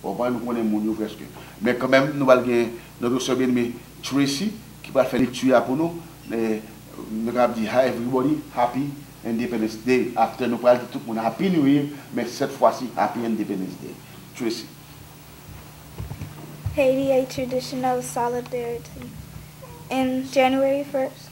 Bon, nous connaissons mon presque. Mais quand même, nous allons gagner notre soeur bien-aimé Tracy, qui va faire lecture pour nous. Nous allons dire, hi everybody, happy Independence Day. Après, nous allons dire tout le monde happy New Year, mais cette fois-ci, happy Independence Day. Tracy. Haiti, a tradition of solidarity. In January 1st,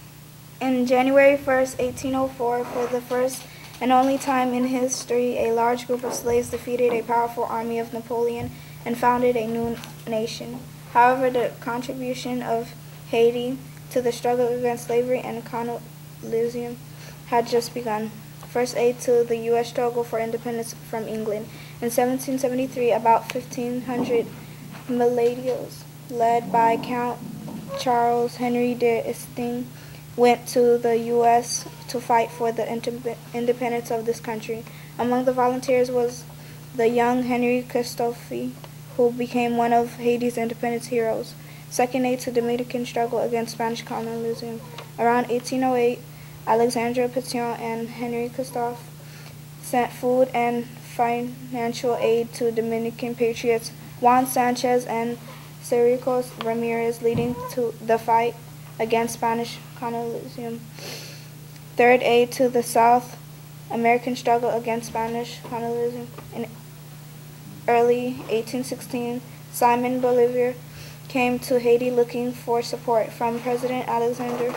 1804, for the first and only time in history, a large group of slaves defeated a powerful army of Napoleon and founded a new nation. However, the contribution of Haiti to the struggle against slavery and colonialism had just begun. First aid to the U.S. struggle for independence from England. In 1773, about 1,500 Mulattoes, led by Count Charles Henry d'Estaing, went to the U.S. to fight for the independence of this country. Among the volunteers was the young Henry Christophe, who became one of Haiti's independence heroes. Second aid to the Dominican struggle against Spanish colonialism. Around 1808, Alexandre Pétion and Henry Christophe sent food and financial aid to Dominican patriots Juan Sanchez and Cerritos Ramirez, leading to the fight against Spanish colonialism. Third aid to the South American struggle against Spanish colonialism. In early 1816, Simon Bolivar came to Haiti looking for support from President Alexandre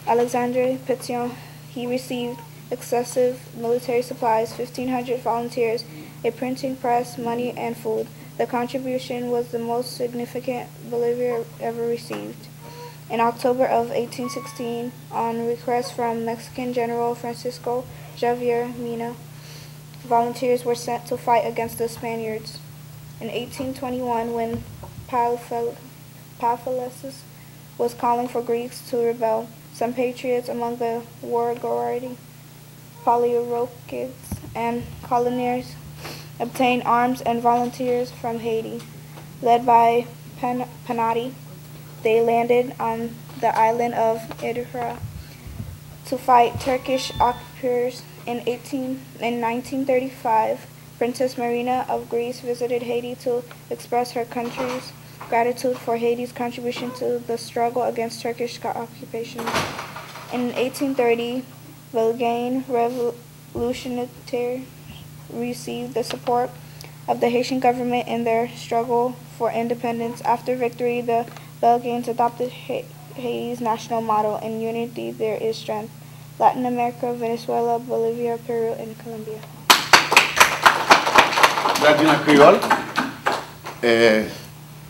Pétion. He received excessive military supplies, 1,500 volunteers, a printing press, money, and food. The contribution was the most significant Bolivar ever received. In October of 1816, on request from Mexican General Francisco Javier Mina, volunteers were sent to fight against the Spaniards. In 1821, when Paphalustus was calling for Greeks to rebel, some patriots among the Wargorati, Polyrokids, and coloniers obtained arms and volunteers from Haiti. Led by Panati, they landed on the island of Idra to fight Turkish occupiers. In 1935, Princess Marina of Greece visited Haiti to express her country's gratitude for Haiti's contribution to the struggle against Turkish occupation. In 1830, Belgian revolutionaries received the support of the Haitian government in their struggle for independence. After victory, the Belgians adopted Haiti's national motto, "In unity there is strength." Latin America, Venezuela, Bolivia, Peru, and Colombia. Créole,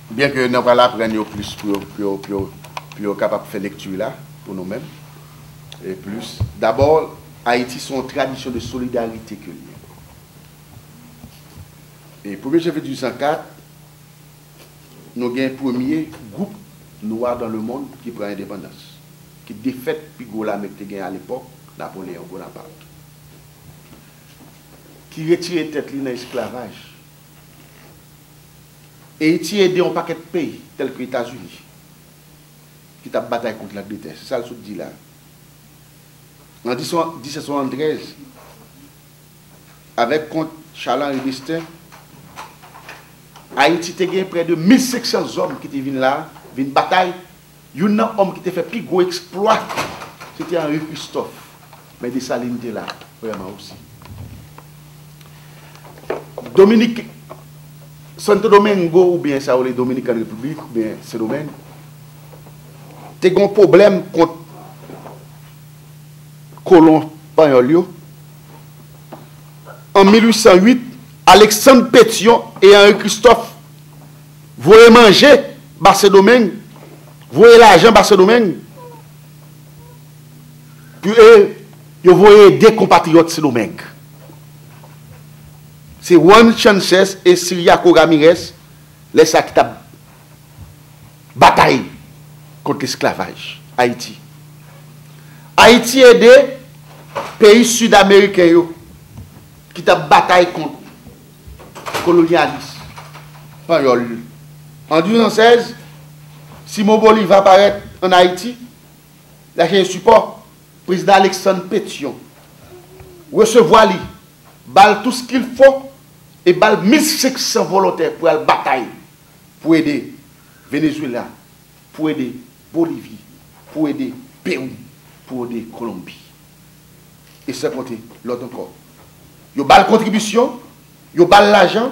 bien que nous pas là prendre plus pour capable faire lecture là pour nous-mêmes et plus. D'abord, Haïti son tradition de solidarité que lié. Et 1er janvier 1804, nous avons un premier groupe noir dans le monde qui prend l'indépendance, qui défaite Pigola à l'époque, Napoléon Bonaparte, qui retire tête dans l'esclavage. Et il a aidé un paquet de pays, tels que les États-Unis, qui a bataille contre l'Angleterre. C'est ça le dit là. En 1773, avec contre Charles-Henri d'Estaing, Haïti a gagné près de 1500 hommes qui étaient venus là, venus bataille. Il y a un homme qui a fait plus gros exploit, c'était Henri Christophe. Mais des salines étaient là, vraiment aussi. Dominique, Santo Domingo, ou bien ça, ou les Dominicaines République, ou bien ce domaine, il y a un problème contre colon Pagnolio. En 1808, Alexandre Pétion et Henri Christophe voulaient manger Barcelone, voulaient l'argent Barcelone, puis ils voulaient aider compatriotes de domaine. C'est Juan Sanchez et Ciriaco Ramirez, les qui ont bataille contre l'esclavage. Haïti. Haïti a aidé pays sud-américains qui ont bataille contre le colonialisme. En 1916, Simon Bolivar apparaît en Haïti, il a un support, président Alexandre Pétion, recevoir lui, balle tout ce qu'il faut et bal 1500 volontaires pour aller bataille, pour aider Venezuela, pour aider Bolivie, pour aider Pérou, pour aider Colombie. Et c'est compter l'autre encore. Yo bal contribution, yo bal l'argent,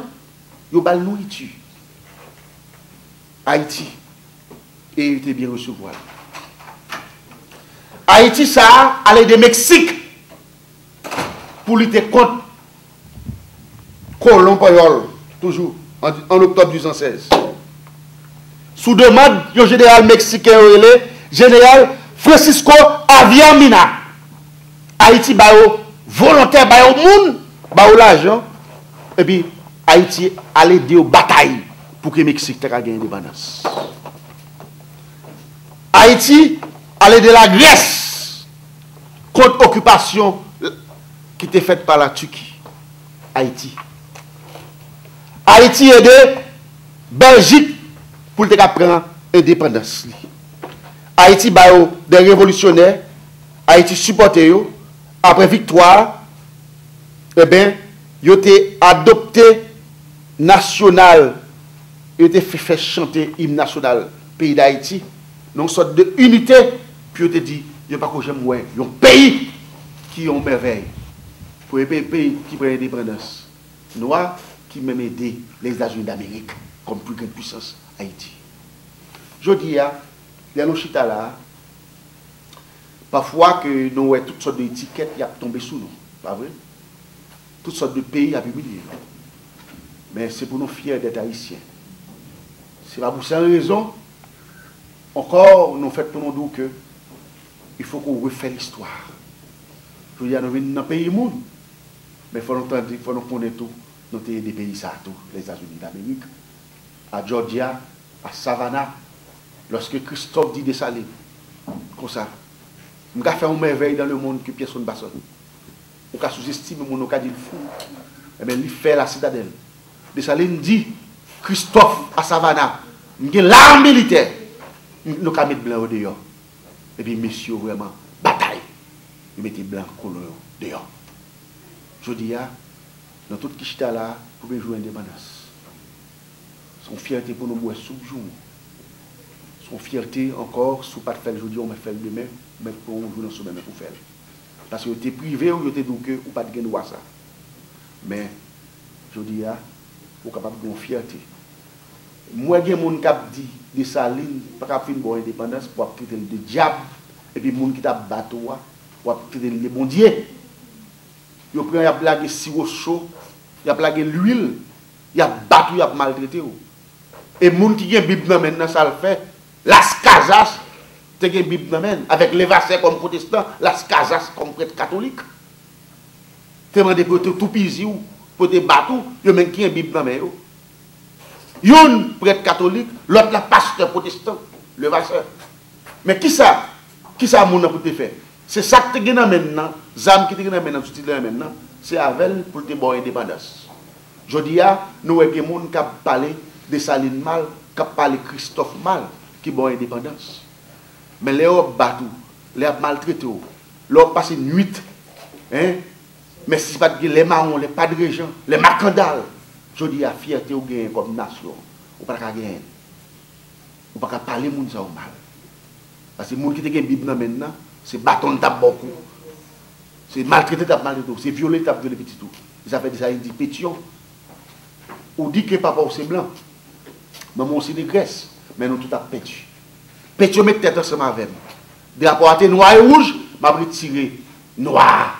yo bal nourriture. Haïti, et il était bien reçu. Voilà. Haïti, ça allait de Mexique pour lutter contre Colomb Payol, toujours en octobre 1916. Sous demande du général mexicain, général Francisco Aviamina. Haïti, volontaire, monde, l'argent, et puis Haïti allait de bataille pour que le Mexique ait gagné l'indépendance. Haïti allait de la Grèce contre l'occupation qui était faite par la Turquie. Haïti. Haïti aidait Belgique pour te prendre l'indépendance. Haïti des révolutionnaires, Haïti supporté yo. Après victoire, eh bien, ils ont adopté national, ils ont fait chanter l'hymne national pays d'Haïti, dans une sorte d'unité, puis ils ont dit, il n'y a pas que j'aime, ouais, il y a un pays qui ont merveille, pour un pays qui prend l'indépendance. Noir qui même aider les États-Unis d'Amérique comme plus grande puissance Haïti. Je dis, les Lochita là, parfois que nous avons toutes sortes d'étiquettes qui ont tombé sous nous, pas vrai? Toutes sortes de pays à publier. Mais c'est pour nous fiers d'être haïtiens. C'est pas pour cette raison, encore, nous faisons pour nous dire que il faut qu'on refait l'histoire. Je veux dire, nous venons dans un pays monde, mais il faut nous connaître tout, nous sommes des pays, ça, tout, les États-Unis d'Amérique, à Georgia, à Savannah, lorsque Christophe dit Dessalines, comme ça, on a fait une merveille dans le monde que personne ne passe. On a sous-estimé, on a dit le fou. Eh bien, il fait la citadelle. Dessalines dit, Christophe à Savannah, il y a l'arme militaire. Nous avons mis blanc au dehors. Et puis, messieurs, vraiment, bataille. Ils mettent blanc coloré dehors. Je dis, dans toute Kishta là, pour jouer l'indépendance. Son fierté pour nous, sous jour. Son fierté encore, sous pas de faire aujourd'hui, on me fait le demain, mais pour nous jouer dans ce même pour faire. Parce que tu es privé ou tu es donc ou pas de gagner ça. Mais, je dis, vous êtes capable de fierté. Moi, il y a des gens qui dit Dessalines, pas capable de faire une indépendance pour traiter le diable, et puis les gens qui t'a battu, pour traiter le bon Dieu. Ils prennent la blague sirop chaud, ils blague l'huile, ils battu, ils maltraité. Et les gens qui ont une Bible maintenant, ça le fait. Las Casas, c'est une Bible avec les Vasseurs comme protestants, Las Casas comme prêtre catholique. C'est demandé pour tout pisi ou pour te battre, il y a même qui a une Bible dans main. Un prêtre catholique, l'autre la pasteur protestant, le Vasseur. Mais qui ça mon pour te faire? C'est ça que tu as maintenant, Zam qui te maintenant, maintenant, c'est avec pour te boire indépendance. Je dis nous avons des gens qui parlé de Dessalines mal, qui parlé de Christophe mal, qui boit indépendance. Mais les gens battent, les gens maltraités, les gens passent une nuit. Hein? Mais si ce n'est pas les marrons, les pas de régents, les macandales, je dis à fierté ou gain comme nation, ou pas qu'à gagner. Ou pas qu'à parler moun ça ou mal. Parce que les gens qui ont une Bible maintenant, c'est bâton de beaucoup. C'est maltraité de maltraité, c'est violé de violé petit tout. Ils appellent ça, ils disent pétion. Ou dit que papa c'est blanc. Maman aussi de Grèce. Mais nous tout a perdu. Pétion met tête ensemble avec. Drapeau à noir et rouge, m'a retiré noir.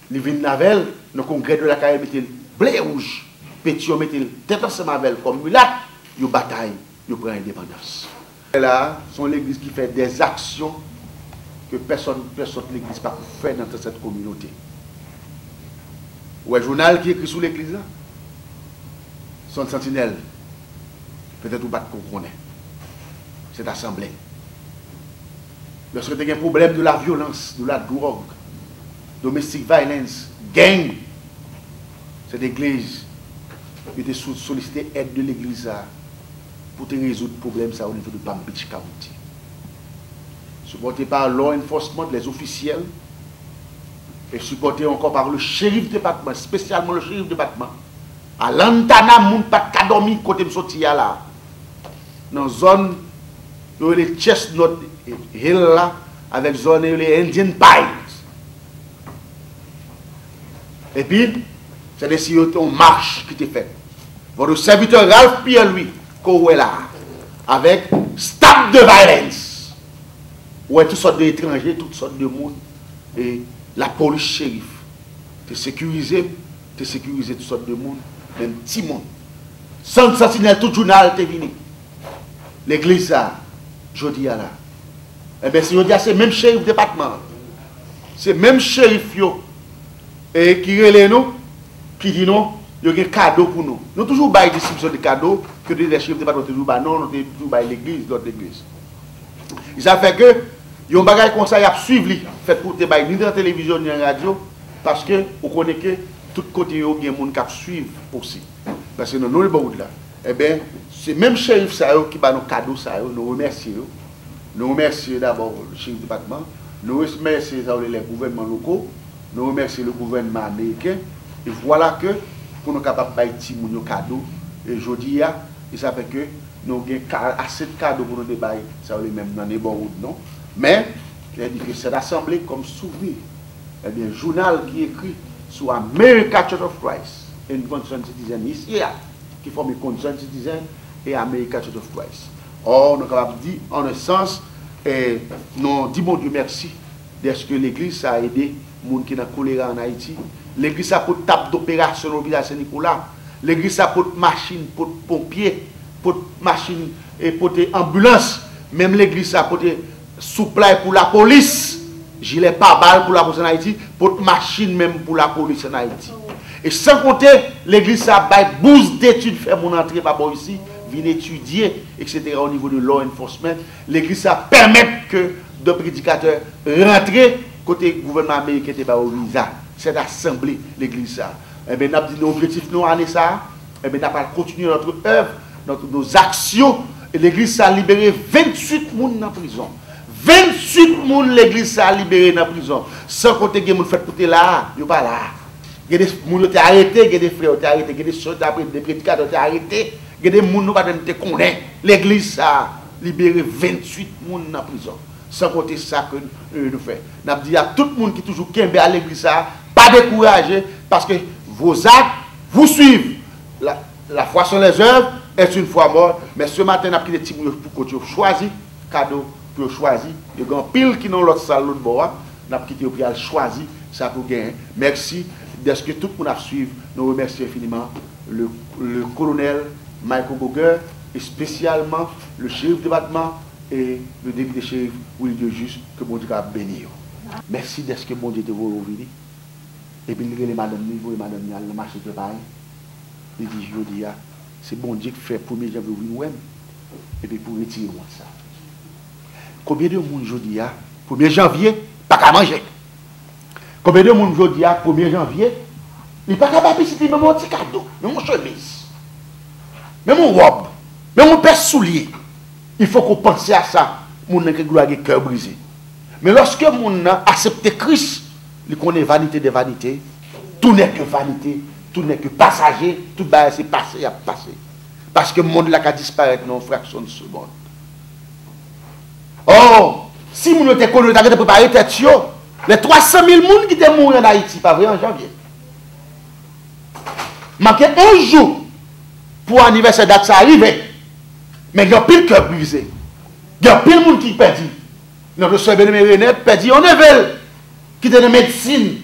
Les vignes navel, le congrès de la carrière mettait bleu et rouge. Pétion mettait tête ensemble avec comme mulat, ils bataille, ils prennent l'indépendance. Là, sont l'église qui fait des actions que personne de l'église pas faire dans cette communauté. Ou un journal qui écrit sous l'église là, son sentinelle. Peut-être ou pas qu'on connaît. Cette assemblée. Lorsque tu as un problème de la violence, de la drogue, domestic violence, gang, cette église, qui était sollicité aide de l'église pour te résoudre le problème ça au niveau de Palm Beach County. Supporté par law enforcement, les officiels, et supporté encore par le shérif du département, spécialement le shérif du département, À Lantana, moun pas ka dormi côté me sorti là. Dans zone les Chestnut Hill là avec zone les Indian Pines. Et puis c'est des signes on marche qui était fait. Votre serviteur Ralph Pierre-Louis qu'on là avec stade de violence. Ouais, toutes sortes d'étrangers, toutes sortes de monde et la police shérif te sécuriser toutes sortes de monde, même petit monde. Sans sentinelle tout journal te venu. L'église ça, jodi à là. Eh bien, si jodi à c'est même shérif département. C'est même shérif yo et qui relève nous qui dit non, il y a un cadeau pour nous. Nous toujours bail distribution de cadeaux que les chefs département toujours bail non, nous toujours bail l'église, l'autre église. Ça fait que il y a un bagage comme ça, il y a suivi, fait pour te bail ni dans la télévision ni dans la radio, parce que vous connaissez que tout côté il y a des gens qui suivent aussi. Parce que nous nous le bon là. Eh bien, c'est même chérif ça qui va nos cadeaux ça, nous remercions. Nous remercions d'abord le chef du département, nous remercions les gouvernements locaux, nous remercions le gouvernement américain. Et voilà que pour nous capables de faire des cadeaux. Et aujourd'hui, ça fait que nous avons assez de cadeaux pour nous débailler. Ça veut même dans les bons non. Mais, il dit que cette assemblée comme souvenir, eh bien, un journal qui écrit sur America Church of Christ, une concerned citizen ici, qui forme une concerned citizen et America Church of Christ. Or, nous sommes capables de dire, en un sens, nous disons bon Dieu merci, parce que l'Église a aidé les gens qui ont choléra en Haïti. L'église a pour table d'opération au village Saint-Nicolas. L'église a pour machine, pour pompiers, pour machine et pour ambulance. Même l'église a pour supply pour la police. Gilet pare-balles pour la police en Haïti, pour machine même pour la police en Haïti. Et sans compter, l'église a bourse d'études fait mon entrée par ici, vient étudier, etc. au niveau de law enforcement. L'église a permettre que deux prédicateurs rentrent côté gouvernement américain était pas au visa. Cette assemblée, l'église ça. Eh bien, nous avons dit nos objectifs, nous année ça. Eh bien, nous allons continuer notre œuvre, nos actions. Et l'église a libéré 28 personnes dans la prison. 28 personnes l'église a libéré dans la prison. Sans compter que les gens fait pour là, ils ne sont pas là. Il y a des gens qui ont été arrêtés, il y a des frères qui ont été arrêtés, il y a des soeurs des prédicateurs qui ont été arrêtés, il y a des gens qui ont été l'église a libéré 28 personnes dans la prison. Sans compter ça que nous faisons. Nous avons dit à tout le monde qui est toujours à l'église, pas décourager, parce que vos actes vous suivent. La foi sur les œuvres est une foi morte. Mais ce matin, nous avons pris des petits mots pour que tu choisis cadeau pour choisir. Il y a un pile qui n'ont l'autre salle, l'autre bois. Nous avons quitté pour choisir ça pour gagner. Merci de ce que tout le monde a suivi. Nous remercions infiniment le colonel Michael Boger et spécialement le chef de département et le député chef Willy de Juste, que mon Dieu a béni. Merci de ce que mon Dieu te voit aujourd'hui. Et puis, les madame, le marché de pareil. Il dit, je dis, c'est bon Dieu qui fait 1er janvier nous et puis pour retirer ça. Combien de monde aujourd'hui, 1er janvier, pas qu'à manger. Combien de monde aujourd'hui, 1er janvier, il n'est pas capable de visiter même mon petit cadeau, même mon chemise, même mon robe, même mon père soulier. Il faut qu'on pense à ça, mon n'a que gloire et cœur brisé. Mais lorsque mon a accepté Christ, il connaît vanité des vanités, tout n'est que vanité, tout n'est que passager, tout c'est passé à passer. Parce que le monde là a disparaître dans une fraction de seconde. Oh, si nous étions connus, nous avons préparé tête, les 300 000 personnes qui étaient morts en Haïti, pas vrai, en janvier. Manquait un jour pour l'anniversaire date, ça arrivait. Mais il y a pile cœur brisé. Il y a pile de monde qui perdit. Notre soeur Bénémé René perdit en Evel, qui était dans la médecine.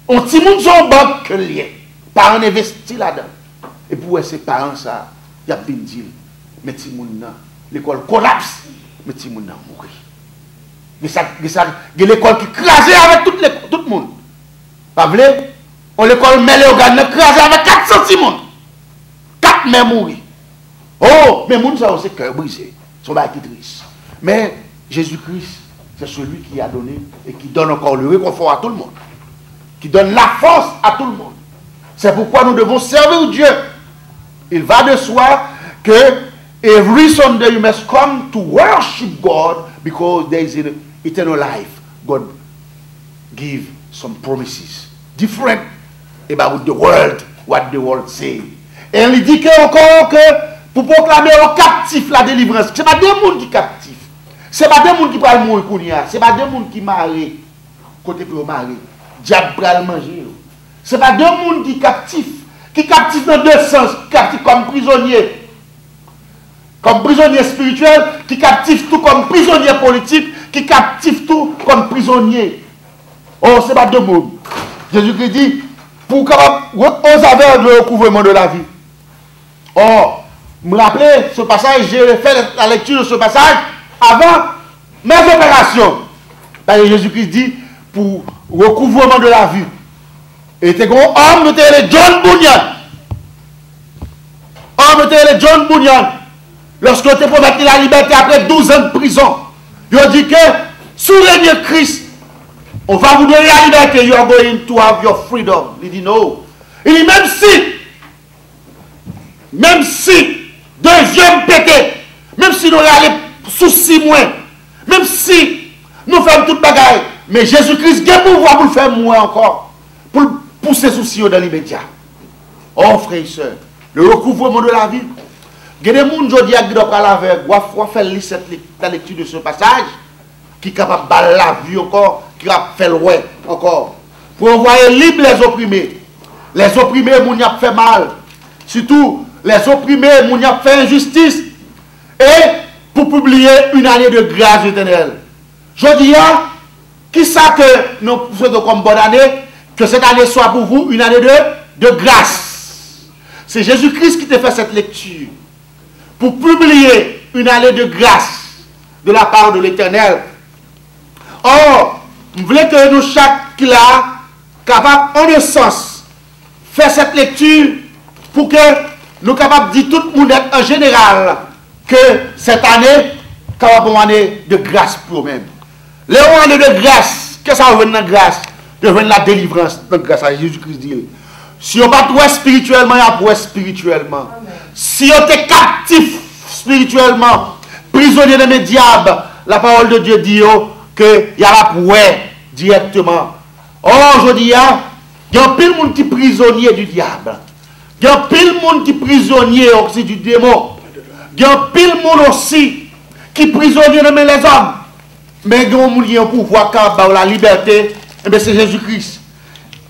On petit monde sont banque que lié. Parents investi là-dedans. Et pour ces parents, ça, il y a bien dit, mais petit monde, l'école collapse, mais petit monde mourir. Il y a l'école qui crasait avec tout le monde. Pas vrai? On l'école mêlée au gars, crasé avec 400 personnes. 4 mères mourir. Oh, mais moun ça c'est cœur brisé. Son bail qui triste. Mais Jésus-Christ, c'est celui qui a donné et qui donne encore le réconfort à tout le monde. Qui donne la force à tout le monde. C'est pourquoi nous devons servir Dieu. Il va de soi que every Sunday you must come to worship God because there is an eternal life. God give some promises different about the world what the world say. Et il dit que encore que pour proclamer aux captifs la délivrance, ce n'est pas des gens qui sont captifs. Ce n'est pas des gens qui prennent mourir pour nous. Ce n'est pas des gens qui marient côté pour marrer. Diable pral manger. Ce n'est pas des gens qui sont captifs dans deux sens, captifs comme prisonniers. Comme prisonniers spirituels, qui captifs tout comme prisonniers politiques, qui captifent tout comme prisonniers. Oh, ce n'est pas deux mots. Jésus-Christ dit, pour capable aux aveugles le recouvrement de la vie. Oh, me rappelez ce passage, j'ai fait la lecture de ce passage avant mes opérations. Parce que Jésus-Christ dit, pour recouvrement de la vie. Et c'est un homme de John Bunyan. Homme de John Bunyan. Lorsque tu promettais la liberté après 12 ans de prison, il dit que sous le de Christ, on va vous donner la liberté, you are going to have your freedom. Il dit non. Il dit même si deuxième pété, même si nous allons sous 6 mois, même si nous faisons toute bagaille, mais Jésus-Christ a le pouvoir pour le faire moins encore, pour pousser souci dans l'immédiat. Oh frères et sœurs, le recouvrement de la vie. Il y a des gens qui doivent faire la lecture de ce passage, qui est capable de la vie encore, qui va faire le encore. Pour envoyer libre les opprimés. Les opprimés, ils ont fait mal. Surtout, les opprimés, ils ont fait injustice. Et pour publier une année de grâce éternelle. Je dis, qui ça que nous souhaitons comme bonne année, que cette année soit pour vous une année de grâce. C'est Jésus-Christ qui t'a fait cette lecture. Pour publier une année de grâce de la part de l'Éternel. Or, je voulais que nous, chaque là, capable en un sens, faire cette lecture pour que nous capables de dire tout le monde en général que cette année, capable une année de grâce pour nous-mêmes. Les années de grâce, qu'est-ce que ça veut dire de grâce? De la délivrance, de grâce à Jésus-Christ dit. Si on ne peut pas spirituellement, il y a spirituellement. Si on est captif spirituellement, prisonnier de mes diables, la parole de Dieu dit qu'il y a la pouvoir directement. Oh, je dis, il y a un pile monde qui est prisonnier du diable. Il y a un pile monde qui est prisonnier aussi du démon. Il y a un pile monde aussi qui est prisonnier de les hommes. Mais il y a un monde qui a un pouvoir car la liberté, c'est Jésus-Christ.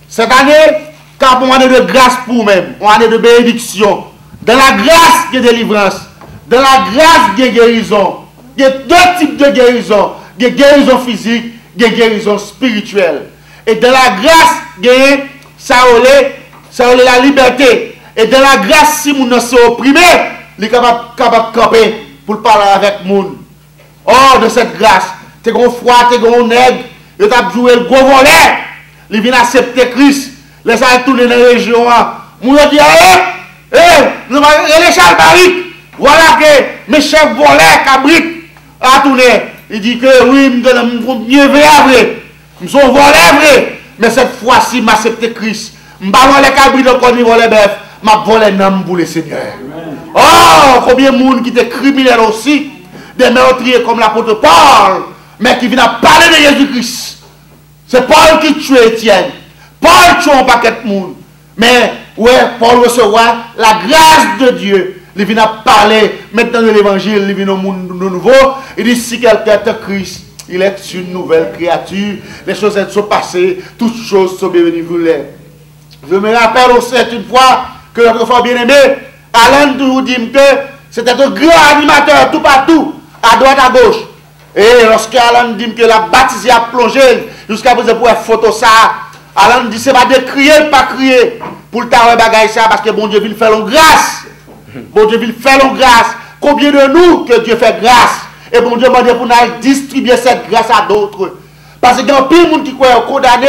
Cette année, car pour une année de grâce pour nous-mêmes, une année de bénédiction. Dans la grâce de délivrance, dans la grâce de guérison, il y a deux types de guérison. Il y a guérison physique, il y a guérison spirituelle. Et dans la grâce, ça a la liberté. Et dans la grâce, si nous sommes opprimés, il est capable de camper pour parler avec les gens. Or, de cette grâce, tu es froid, tu es nègre, tu as joué le gros volet, il vient accepter Christ, laisse aller tourner dans la région. Nous dit, nous les Charles Barrique, voilà que mes chefs volets, cabriques, à tourner. Il dit que oui, je mieux vrai, je suis volé vrai, mais cette fois-ci, je accepté Christ. Je ne vais pas les cabriques de connu voler bœuf, je vais voler l'âme pour le Seigneur. Oh, combien de monde qui était criminel aussi, des meurtriers comme l'apôtre Paul, mais qui vient parler de Jésus-Christ. C'est Paul qui tue Étienne. Paul tue un paquet de monde. Mais, ouais, Paul recevra la grâce de Dieu. Il vient parler maintenant de l'évangile, il vient au monde nouveau. Il dit si quelqu'un est Christ, il est une nouvelle créature. Les choses sont passées, toutes choses sont devenues nouvelles. Je me rappelle aussi une fois que notre frère bien-aimé, Alain nous dit que c'était un grand animateur tout partout, à droite, à gauche. Et lorsque Alain dit que la baptise a plongé, jusqu'à présent pour faire photo ça, Alain dit c'est pas de crier, pas crier, pour le temps bagaille ça, parce que bon Dieu veut faire une grâce. Bon Dieu veut faire une grâce. Combien de nous que Dieu fait grâce? Et bon Dieu demande pour nous distribuer cette grâce à d'autres. Parce qu'il y a plein de monde qui croit condamné,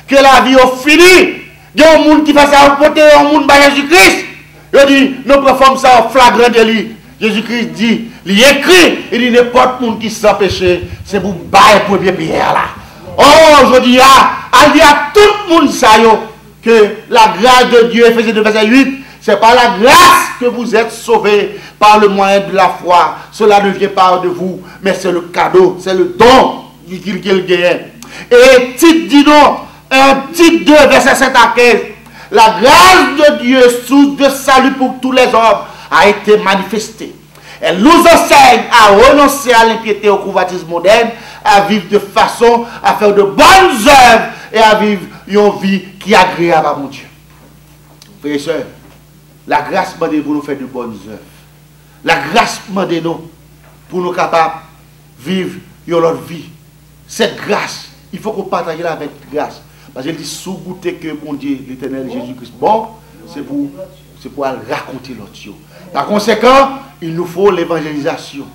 que la vie est finie. Il y a un monde qui fait ça pour porter un monde par Jésus-Christ. Il dit, nous performons ça en flagrant délit. Jésus-Christ dit, il écrit, il dit, n'importe monde qui s'en péché, c'est pour bailler pour bien pierre là. Oh, je dis, il dit à tout le monde ça, que la grâce de Dieu, Ephésiens 2, verset 8, c'est par la grâce que vous êtes sauvés, par le moyen de la foi. Cela ne vient pas de vous, mais c'est le cadeau, c'est le don qu'il gagne. Et titre dit non, un titre 2, verset 7 à 15. la grâce de Dieu, source de salut pour tous les hommes, a été manifestée. Elle nous enseigne à renoncer à l'impiété, au convoitisme moderne, à vivre de façon à faire de bonnes œuvres et à vivre une vie qui est agréable à mon Dieu. Frères et sœurs, la grâce demande pour nous faire de bonnes œuvres. La grâce demande nous pour nous capables de vivre notre vie. Cette grâce, il faut qu'on partage la avec grâce. Parce qu'il dit, sous goûter que mon Dieu, l'éternel Jésus-Christ, bon, c'est pour raconter l'autre. Par conséquent, il nous faut l'évangélisation.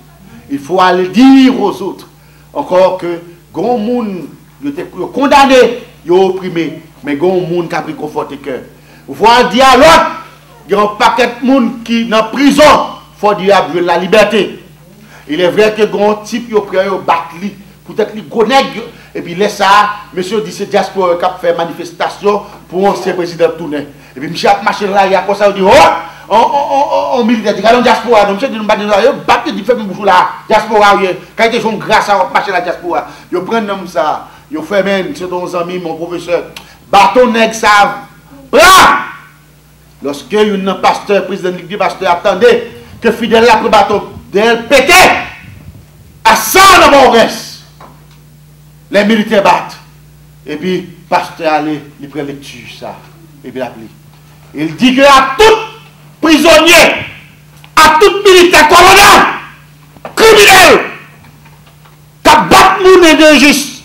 Il faut aller dire aux autres, encore que, grand monde, condamné, opprimé, mais grand monde qui a pris confort et cœur. Il faut aller dire à l'autre, il y a un paquet de monde qui est en prison, il faut dire à la liberté. Il est vrai que grand type, il a pris un battu, peut-être qu'il connaît, et puis laisse ça, monsieur dit c'est diaspora qui a fait manifestation pour ancien président tourner. Et puis monsieur a marché là, il y a comme ça, il dit, oh, on militaire, il y a un diaspora, monsieur dit, nous battons, il fait un bouchon là, diaspora, quand il était grâce à marcher la diaspora, il prend ça, il fait même, c'est ton ami, mon professeur, bâton nègre ça, bra! Lorsque un pasteur, président de l'église, pasteur, attendait que fidèle là, le bâton, d'elle pété, à 100 de mon reste. Les militaires battent. Et puis, le pasteur allait, il prend lecture, ça. Et puis, il appelle. Il dit que à tout prisonnier, à tout militaire, colonel, criminel, qui a battu nous d'injustice,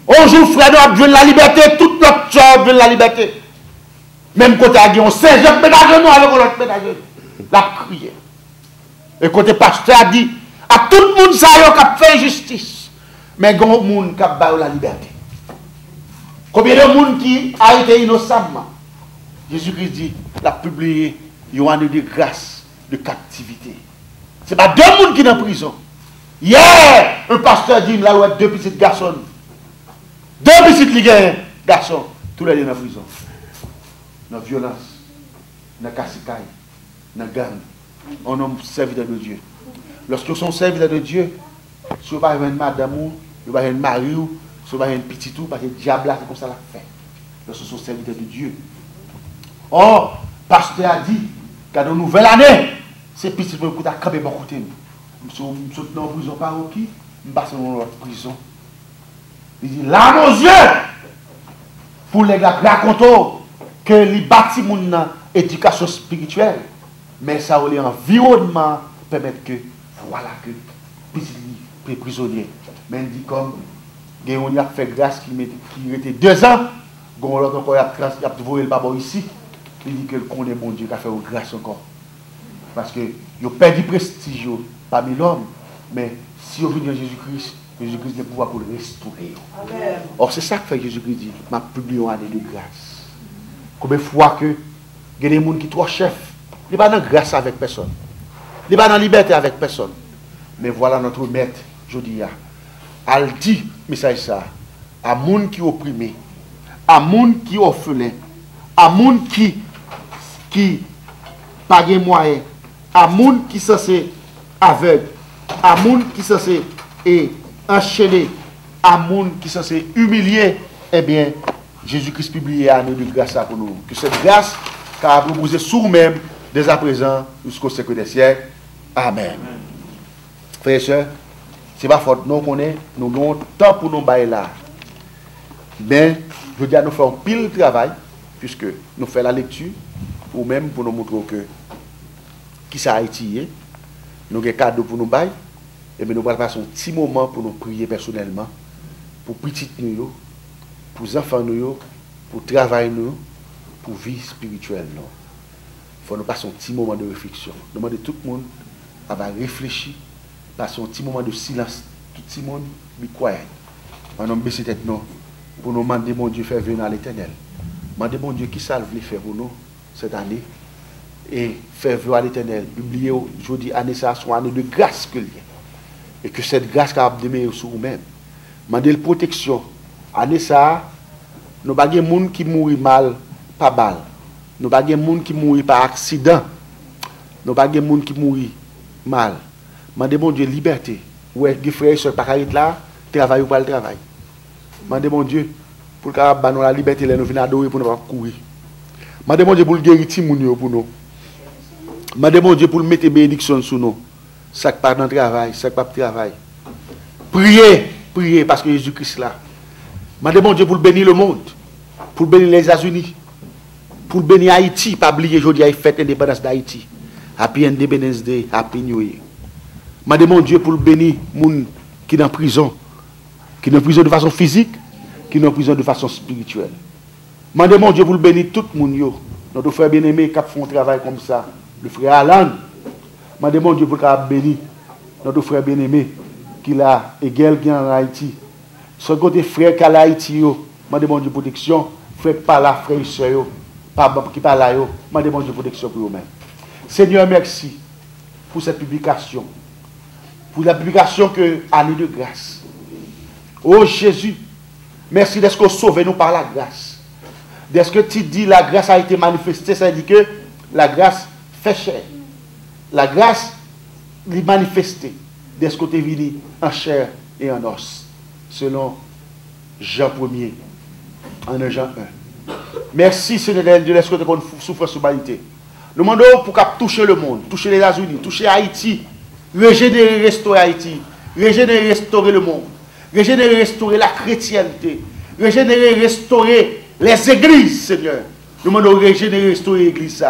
on joue frère, nous avons la liberté, toute notre job de la liberté. Même côté à Guillaume, 16 autres ménagers, nous avec l'autre ménager. La prière. Et côté pasteur a dit, à tout le monde, ça y a fait justice. Mais il y a des gens qui ont la liberté. Combien de monde qui a été innocemment? Jésus-Christ dit, il a publié une année de grâce, de captivité. Ce n'est pas deux personnes qui sont en prison. Hier, un pasteur dit, là où il y a deux petits garçons. Deux petits garçons. Tous les deux en prison. Dans la violence, dans la casse-caille, dans la gang. On est serviteur de Dieu. Lorsque vous êtes serviteur de Dieu, si vous n'avez pas une madame, si vous n'avez pas un mari, si vous n'avez pas un petit tout, parce que le diable c'est comme ça l'a fait. Lorsque vous êtes serviteur de Dieu. Or, le pasteur a dit qu'à une nouvelle année, ces petits peuvent à camper pour côté. Nous sommes en prison par qui? Nous passons dans notre prison. Il dit, là, nos yeux, pour les gars, racontons que les bâtiments ont éducation spirituelle, mais ça, l'environnement permet que, voilà, que les prisonniers. Mais il dit comme, on a fait grâce qui était 2 ans, on a encore volé le papa ici, il dit que le connaît bon Dieu qui a fait grâce encore. Parce que il a perdu prestige parmi l'homme, mais si on vient à Jésus-Christ, Jésus-Christ a le pouvoir pour le restaurer. Amen. Or, c'est ça que fait Jésus-Christ dit, m'a publié une année de grâce. Combien de fois que il y a des gens qui sont trop chefs, ils ne sont pas dans grâce avec personne. Ils ne sont pas dans liberté avec personne. Mais voilà notre maître, je dis, elle dit, message ça, à gens qui opprimé, à gens qui orphelin, à gens qui pas de moyens, à gens qui sont aveugles, à gens qui sont enchaînés, à gens qui sont humiliés, eh bien, Jésus-Christ publié à nous de grâce pour nous. Que cette grâce qu'a proposé sur nous-mêmes, dès à présent, jusqu'au siècle des siècles. Amen. Frères et sœurs, ce n'est pas faute, nous connaissons, nous avons temps pour nous bailler là. Mais, je veux dire, nous faisons pile travail, puisque nous faisons la lecture, ou même pour nous montrer que qui ça a été, nous avons des cadeaux pour nous bailler, et bien nous allons passer un petit moment pour nous prier personnellement, pour petits nous, pour les enfants nous, pour travailler nous, pour vie spirituelle nous. Il faut nous passer un petit moment de réflexion. Demander tout le monde à réfléchir, passer un petit moment de silence, tout le monde be quiet. On a baissé tête nous pour nous demander mon Dieu faire venir à l'éternel. Demander mon Dieu qui ça veut faire pour nous cette année et faire venir à l'éternel. Oubliez aujourd'hui année ça soit année de grâce que et que cette grâce capable de mettre sur nous-mêmes. Demander la protection. Année ça, nous n'avons pas de gens qui mourent mal, pas mal. Nous n'avons pas de gens qui mourent par accident. Nous n'avons pas de gens qui mourent mal. Demandez mon Dieu liberté. Ouais, les frères et sœurs, pas là, travaillez ou pas le travail. Demandez mon Dieu pour que la liberté, nous venons adorer pour ne pas courir. Je demande Dieu pour le guérir pour nous. Je demande Dieu pour le mettre bénédiction sur nous. Ça qui part dans le travail, ça qui part dans le travail. Priez parce que Jésus-Christ est là. Je demande Dieu pour bénir le monde, pour bénir les États-Unis, pour bénir Haïti, pas oublier aujourd'hui la fête l'indépendance d'Haïti. Happy Independence Day, Happy New Year. Je demande Dieu pour bénir les gens qui sont en prison, qui sont en prison de façon physique, qui sont en prison de façon spirituelle. Je demande Dieu pour bénir tout le monde, notre frère bien-aimé qui font un travail comme ça, le frère Alan. Je demande Dieu pour bénir notre frère bien-aimé qui a égal en Haïti. Ce côté frère qui a Haïti, je demande Dieu protection. Frère qui parle là, frère et soeur, qui parle là, je demande Dieu protection pour eux-mêmes. Seigneur, merci pour cette publication. Pour la publication que année de grâce. Oh Jésus, merci d'être que sauvé nous par la grâce. D'être que tu dis la grâce a été manifestée, ça dit que la grâce fait chair. La grâce est manifestée. D'être que tu es venu en chair et en os. Selon Jean 1er, en Jean 1. Merci Seigneur Dieu, d'être que tu as souffert sur l'humanité. Nous demandons pour toucher le monde, toucher les États-Unis, toucher Haïti, régénérer, restaurer Haïti, régénérer, restaurer le monde, régénérer, restaurer la chrétienté, régénérer, restaurer les églises, Seigneur. Nous demandons régénérer, restaurer l'église.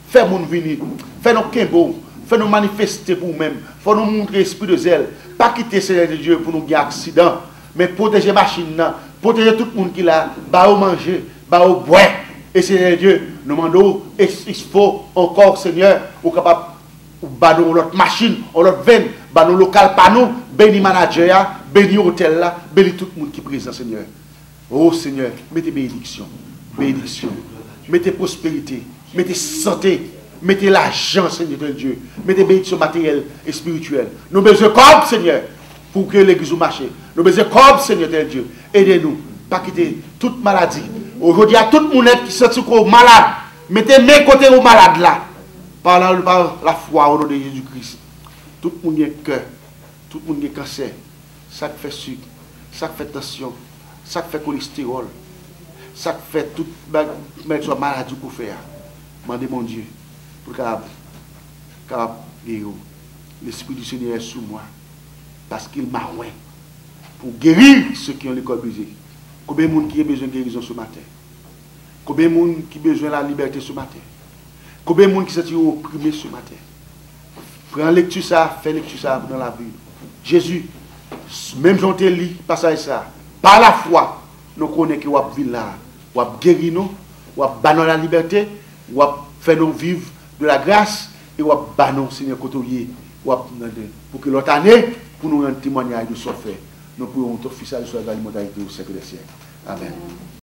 Fais-nous venir, fais-nous qu'imbo, fais-nous manifester pour nous-mêmes, fais-nous montrer l'esprit de zèle. Pas quitter, Seigneur de Dieu, pour nous gagner accident, mais protéger la machine, protéger tout le monde qui l'a, bah au manger, bah au boire. Et Seigneur Dieu, nous demandons, il faut encore, Seigneur, au capable de notre machine, notre veine, nos local panneau, béni manager, béni hôtel là, béni tout le monde qui est présent, Seigneur. Oh Seigneur, mettez bénédiction, bénédiction, mettez prospérité, mettez santé, mettez l'argent, Seigneur Dieu, mettez bénédiction matérielle et spirituelle. Nous avons besoin comme Seigneur, pour que l'église marche. Nous avons besoin comme Seigneur Dieu. Aidez-nous, pas quitter toute maladie. Aujourd'hui, il y a tout le monde qui se sent malade. Mettez mes côtés aux malades là. Par la foi au nom de Jésus-Christ. Tout le monde a cœur. Tout le monde a cancer. Ça fait sucre. Ça fait tension. Ça fait cholestérol. Ça fait toute maladie pour faire. Demandez mon Dieu. Pour capable guérir. L'Esprit du Seigneur est sous moi. Parce qu'il m'a oint. Pour guérir ceux qui ont le corps brisé. Combien de monde qui a besoin de guérison ce matin? Combien de monde qui a besoin de la liberté ce matin? Combien de monde qui s'est opprimé ce matin? Prends lecture ça, fais lecture ça dans la Bible. Jésus, même Jean te lit, passage ça. Par la foi, nous connaissons que nous vivons là. Nous guérir nous, nous bannons la liberté, nous faisons vivre de la grâce et nous bannons Seigneur Cotoyer. Pour que l'autre année, pour nous rendre témoignage de ce fait. Nous pouvons tout faire ça sur la modalité au siècle des siècles. Amen.